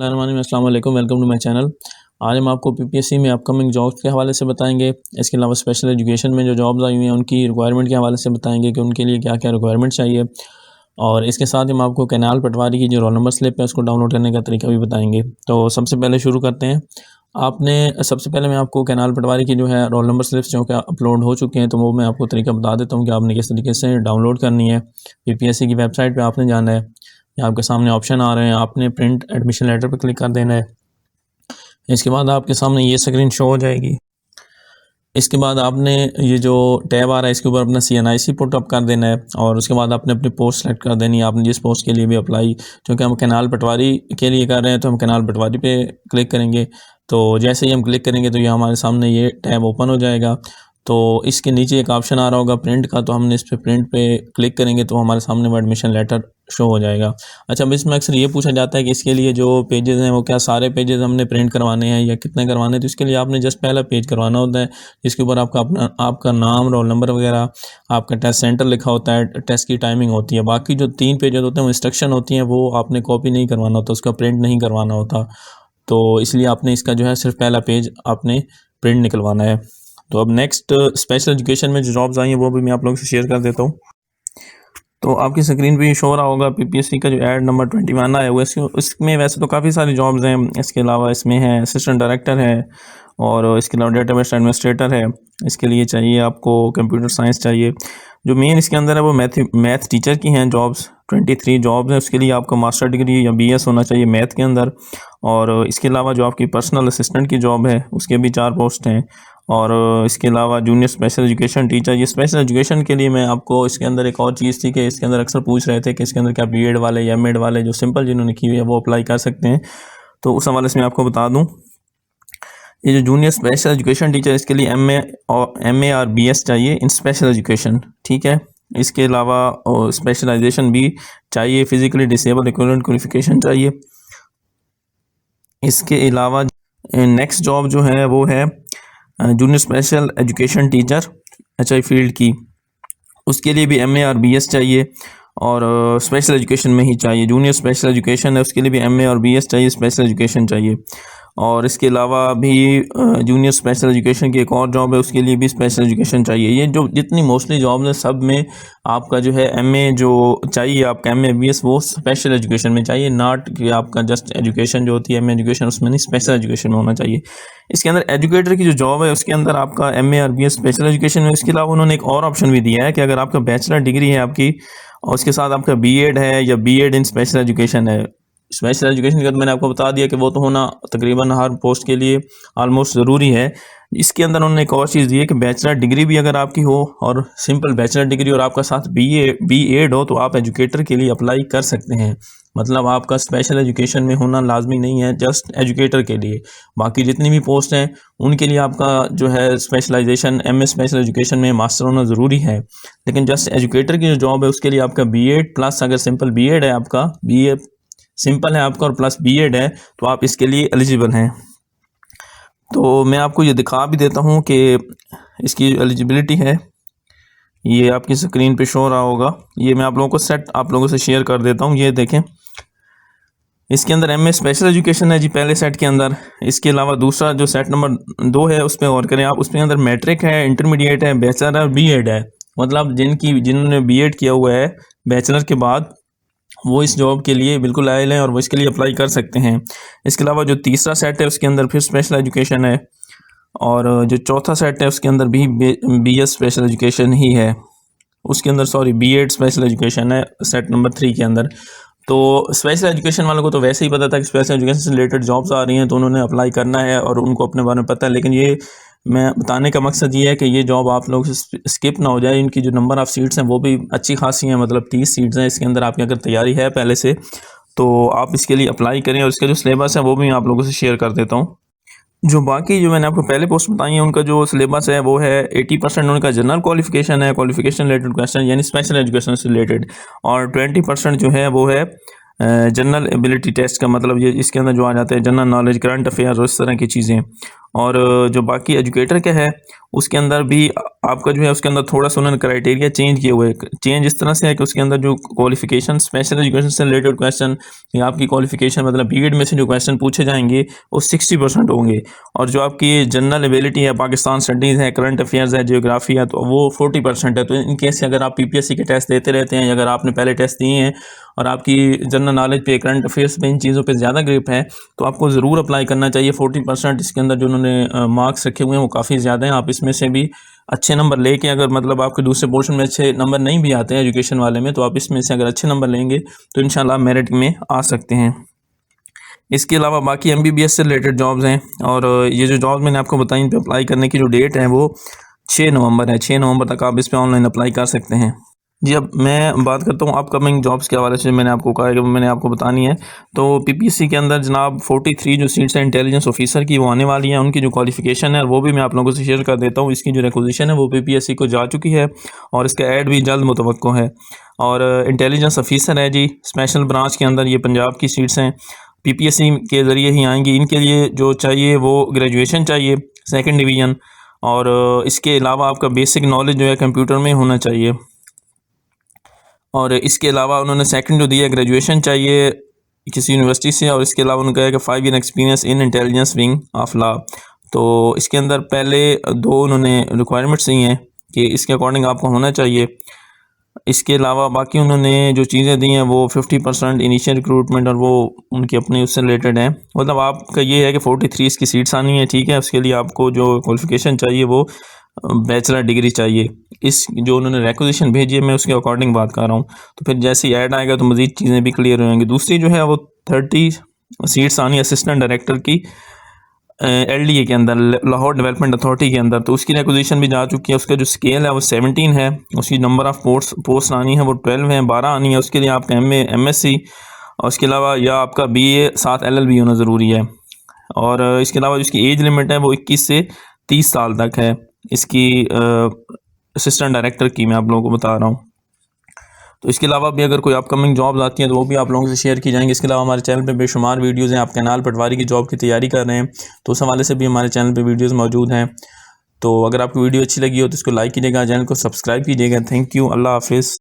अस्सलाम वालेकुम, welcome to my channel. आज हम आपको पीपीएससी में अपकमिंग जॉब्स के हवाले से बताएंगे। इसके अलावा स्पेशल एजुकेशन में जो जॉब्स आई हुई हैं उनकी रिक्वायरमेंट के हवाले से बताएंगे कि उनके लिए क्या क्या रिक्वायरमेंट चाहिए। और इसके साथ ही हम आपको कैनाल पटवारी की जो रोल नंबर स्लिप है उसको डाउनलोड करने का तरीका भी बताएंगे। तो सबसे पहले शुरू करते हैं। सबसे पहले मैं आपको कैनाल पटवारी की जो है रोल नंबर स्लिप्स जो कि अपलोड हो चुके हैं, तो वो मैं आपको तरीका बता देता हूँ कि आपने किस तरीके से डाउनलोड करनी है। पीपीएससी की वेबसाइट पे आपने जाना है, आपके सामने ऑप्शन आ रहे हैं, आपने प्रिंट एडमिशन लेटर पर क्लिक कर देना है। इसके बाद आपके सामने ये स्क्रीन शो हो जाएगी। इसके बाद आपने ये जो टैब आ रहा है इसके ऊपर अपना CNIC पुट अप कर देना है और उसके बाद आपने अपनी पोस्ट सेलेक्ट कर देनी है। आपने जिस पोस्ट के लिए भी अप्लाई, क्योंकि हम कैनाल पटवारी के लिए कर रहे हैं तो हम कैनाल पटवारी पे क्लिक करेंगे। तो जैसे ही हम क्लिक करेंगे तो ये हमारे सामने ये टैब ओपन हो जाएगा। तो इसके नीचे एक ऑप्शन आ रहा होगा प्रिंट का, तो हमने इस पर प्रिंट पे क्लिक करेंगे तो हमारे सामने वो एडमिशन लेटर शो हो जाएगा। अच्छा, अब इसमें अक्सर ये पूछा जाता है कि इसके लिए जो पेजेस हैं वो क्या सारे पेजेस हमने प्रिंट करवाने हैं या कितने करवाने हैं। तो इसके लिए आपने जस्ट पहला पेज करवाना होता है जिसके ऊपर आपका नाम, रोल नंबर वगैरह, आपका टेस्ट सेंटर लिखा होता है, टेस्ट की टाइमिंग होती है। बाकी जो 3 पेजेस होते हैं वो इंस्ट्रक्शन होती हैं, वो आपने कॉपी नहीं करवाना होता, उसका प्रिंट नहीं करवाना होता। तो इसलिए आपने इसका जो है सिर्फ पहला पेज आपने प्रिंट निकलवाना है। तो अब नेक्स्ट स्पेशल एजुकेशन में जो जॉब्स आई हैं वो भी मैं आप लोगों से शेयर कर देता हूँ। तो आपकी स्क्रीन पे शो रहा होगा पीपीएससी का जो ऐड नंबर 21 आया हुआ है। इसमें वैसे तो काफ़ी सारी जॉब्स हैं। इसके अलावा इसमें है असिस्टेंट डायरेक्टर है और इसके अलावा डेटाबेस एडमिनिस्ट्रेटर है। इसके लिए चाहिए आपको कंप्यूटर साइंस चाहिए। जो मेन इसके अंदर है वो मैथ टीचर की हैं जॉब्स। 23 जॉब्स हैं। उसके लिए आपको मास्टर डिग्री या BS होना चाहिए मैथ के अंदर। और इसके अलावा जो आपकी पर्सनल असिस्टेंट की जॉब है उसके भी 4 पोस्ट हैं। और इसके अलावा जूनियर स्पेशल एजुकेशन टीचर, ये स्पेशल एजुकेशन के लिए मैं आपको इसके अंदर एक और चीज़ थी कि इसके अंदर अक्सर पूछ रहे थे कि इसके अंदर क्या BEd वाले या MEd वाले जो सिंपल जिन्होंने की हुई है वो अप्लाई कर सकते हैं। तो उस हवाले से मैं आपको बता दूं, ये जो जूनियर स्पेशल एजुकेशन टीचर इसके लिए MA और BS चाहिए इन स्पेशल एजुकेशन, ठीक है। इसके अलावा स्पेशलाइजेशन भी चाहिए, फिजिकली डिसेबल इक्विवेलेंट क्वालिफिकेशन चाहिए। इसके अलावा नेक्स्ट जॉब जो है वो है junior special education teacher HI field की। उसके लिए भी MA और BS चाहिए और स्पेशल एजुकेशन में ही चाहिए। जूनियर स्पेशल एजुकेशन है उसके लिए भी MA और BS चाहिए, स्पेशल एजुकेशन चाहिए। और इसके अलावा भी जूनियर स्पेशल एजुकेशन की एक और जॉब है उसके लिए भी स्पेशल एजुकेशन चाहिए। ये जो जितनी मोस्टली जॉब्स हैं सब में आपका जो है MA जो चाहिए, आपका MA BS वो स्पेशल एजुकेशन में चाहिए, नॉट कि आपका जस्ट एजुकेशन जो होती है MA एजुकेशन उसमें नहीं, स्पेशल एजुकेशन में होना चाहिए। इसके अंदर एजुकेटर की जो जॉब है उसके अंदर आपका MA और BS स्पेशल एजुकेशन में। इसके अलावा उन्होंने एक और ऑप्शन भी दिया है कि अगर आपका बैचलर डिग्री है आपकी और उसके साथ आपका BEd है या BEd इन स्पेशल एजुकेशन है। स्पेशल एजुकेशन का तो मैंने आपको बता दिया कि वो तो होना तकरीबन हर पोस्ट के लिए ऑलमोस्ट ज़रूरी है। इसके अंदर उन्होंने एक और चीज़ दी है कि बैचलर डिग्री भी अगर आपकी हो और सिंपल बैचलर डिग्री और आपका साथ BEd हो तो आप एजुकेटर के लिए अप्लाई कर सकते हैं। मतलब आपका स्पेशल एजुकेशन में होना लाजमी नहीं है, जस्ट एजुकेटर के लिए। बाकी जितनी भी पोस्ट हैं उनके लिए आपका जो है स्पेशलाइजेशन MA स्पेशल एजुकेशन में मास्टर होना ज़रूरी है। लेकिन जस्ट एजुकेटर की जो जॉब है उसके लिए आपका BEd प्लस अगर सिंपल BEd है, आपका BA सिंपल है आपका और प्लस BEd है तो आप इसके लिए एलिजिबल हैं। तो मैं आपको ये दिखा भी देता हूँ कि इसकी एलिजिबिलिटी है, ये आपकी स्क्रीन पे शो रहा होगा। ये मैं आप लोगों को सेट आप लोगों से शेयर कर देता हूँ। ये देखें, इसके अंदर MA स्पेशल एजुकेशन है जी पहले सेट के अंदर। इसके अलावा दूसरा जो सेट नंबर 2 है उस पर गौर करें आप, उसके अंदर मैट्रिक है, इंटरमीडिएट है, बैचलर है और BEd है। मतलब जिन्होंने BEd किया हुआ है बैचलर के बाद वो इस जॉब के लिए बिल्कुल आयल हैं और वो इसके लिए अप्लाई कर सकते हैं। इसके अलावा जो तीसरा सेट है उसके अंदर फिर स्पेशल एजुकेशन है और जो चौथा सेट है उसके अंदर भी BS स्पेशल एजुकेशन ही है। उसके अंदर BEd स्पेशल एजुकेशन है सेट नंबर 3 के अंदर। तो स्पेशल एजुकेशन वालों को तो वैसे ही पता था कि स्पेशल एजुकेशन से रिलेटेड जॉब्स आ रही हैं तो उन्होंने अप्लाई करना है और उनको अपने बारे में पता है। लेकिन ये मैं बताने का मकसद ये है कि ये जॉब आप लोग स्किप ना हो जाए। इनकी जो नंबर ऑफ़ सीट्स हैं वो भी अच्छी खासी हैं, मतलब 30 सीट्स हैं इसके अंदर। आपकी अगर तैयारी है पहले से तो आप इसके लिए अप्लाई करें। और इसका जो सिलेबस है वो भी मैं आप लोगों से शेयर कर देता हूँ। जो बाकी जो मैंने आपको पहले पोस्ट बताई है उनका जो सिलेबस है वो है 80% उनका जनरल क्वालिफिकेशन है, क्वालिफिकेशन रिलेटेड क्वेश्चन यानी स्पेशल एजुकेशन से रिलेटेड, और 20% जो है वो है जनरल एबिलिटी टेस्ट का, मतलब ये इसके अंदर जो आ जाते हैं जनरल नॉलेज, करंट अफेयर्स और इस तरह की चीज़ें। और जो बाकी एजुकेटर का है उसके अंदर भी आपका जो है उसके अंदर थोड़ा सा उन्होंने क्राइटेरिया चेंज किए हुए हैं। चेंज इस तरह से है कि उसके अंदर जो क्वालिफिकेशन स्पेशल एजुकेशन से रिलेटेड क्वेश्चन या आपकी क्वालिफिकेशन मतलब बीएड में से जो क्वेश्चन पूछे जाएंगे वो 60% होंगे, और जो आपकी जनरल एबिलिटी है, पाकिस्तान स्टडीज़ है, करंट अफेयर्स है, जियोग्राफी है, तो वो 40% है। तो इन केस अगर आप पीपीएससी के टेस्ट देते रहते हैं या अगर आपने पहले टेस्ट दिए हैं और आपकी जनरल नॉलेज पे, करंट अफेयर्स पे, इन चीज़ों पे ज़्यादा ग्रिप है तो आपको ज़रूर अप्लाई करना चाहिए। 40% इसके अंदर जो उन्होंने मार्क्स रखे हुए हैं वो काफ़ी ज़्यादा हैं। आप इसमें से भी अच्छे नंबर लेके, अगर मतलब आपके दूसरे पोर्शन में अच्छे नंबर नहीं भी आते हैं एजुकेशन वाले में, तो आप इसमें से अगर अच्छे नंबर लेंगे तो इंशाल्लाह मेरिट में आ सकते हैं। इसके अलावा बाकी एमबीबीएस से रिलेटेड जॉब्स हैं, और ये जो जॉब मैंने आपको बताई इन पे अप्लाई करने की जो डेट है वो 6 नवंबर है। 6 नवंबर तक आप इस पे ऑनलाइन अप्लाई कर सकते हैं। जी, अब मैं बात करता हूँ अपकमिंग जॉब्स के हवाले से। मैंने आपको कहा है कि मैंने आपको बतानी है। तो पीपीएससी के अंदर जनाब 43 जो सीट्स हैं इंटेलिजेंस ऑफिसर की वो आने वाली हैं। उनकी जो क्वालिफिकेशन है वो भी मैं आप लोगों से शेयर कर देता हूँ। इसकी जो रिक्वेजिशन है वो पीपीएससी को जा चुकी है और इसका ऐड भी जल्द मुतवक्को है। और इंटेलिजेंस ऑफिसर है जी, स्पेशल ब्रांच के अंदर, ये पंजाब की सीट्स हैं, पीपीएससी के ज़रिए ही आएंगी। इनके लिए जो चाहिए वो ग्रेजुएशन चाहिए 2nd डिवीज़न, और इसके अलावा आपका बेसिक नॉलेज जो है कंप्यूटर में होना चाहिए। और इसके अलावा उन्होंने सेकंड जो दिया है ग्रेजुएशन चाहिए किसी यूनिवर्सिटी से, और इसके अलावा उन्होंने कहा है कि 5 year experience in intelligence wing of law. तो इसके अंदर पहले 2 उन्होंने रिक्वायरमेंट्स दी हैं कि इसके अकॉर्डिंग आपको होना चाहिए। इसके अलावा बाकी उन्होंने जो चीज़ें दी हैं वो 50% इनिशियल रिक्रूटमेंट, और वो उनकी अपनी उससे रिलेटेड है। मतलब आपका ये है कि 43 इसकी सीट्स आनी है, ठीक है। उसके लिए आपको जो क्वालिफिकेशन चाहिए वो बैचलर डिग्री चाहिए। इस जो उन्होंने रिक्वेजिशन भेजी है मैं उसके अकॉर्डिंग बात कर रहा हूँ। तो फिर जैसे ही ऐड आएगा तो मज़ीद चीज़ें भी क्लियर हो जाएंगी। दूसरी जो है वो 30 सीट्स आनी है असिस्टेंट डायरेक्टर की एलडीए के अंदर, लाहौर डेवलपमेंट अथॉरिटी के अंदर। तो उसकी रिक्वेजिशन भी जा चुकी है। उसका जो स्केल है वो 17 है। उसकी नंबर ऑफ़ पोस्ट आनी है वो 12 है, 12 आनी है। उसके लिए आपका एमएससी और उसके अलावा या आपका बीए साथ एलएलबी होना ज़रूरी है। और इसके अलावा जिसकी एज लिमिट है वो 21 से 30 साल तक है। इसकी असिस्टेंट डायरेक्टर की मैं आप लोगों को बता रहा हूँ। तो इसके अलावा भी अगर कोई अपकमिंग जॉब्स आती हैं तो वो भी आप लोगों से शेयर की जाएंगी। इसके अलावा हमारे चैनल पे बेशुमार वीडियोज़ हैं। आप कैनाल पटवारी की जॉब की तैयारी कर रहे हैं तो उस हवाले से भी हमारे चैनल पे वीडियोज़ मौजूद हैं। तो अगर आपको वीडियो अच्छी लगी हो तो इसको लाइक कीजिएगा, चैनल को सब्सक्राइब कीजिएगा। थैंक यू, अल्लाह हाफिज़।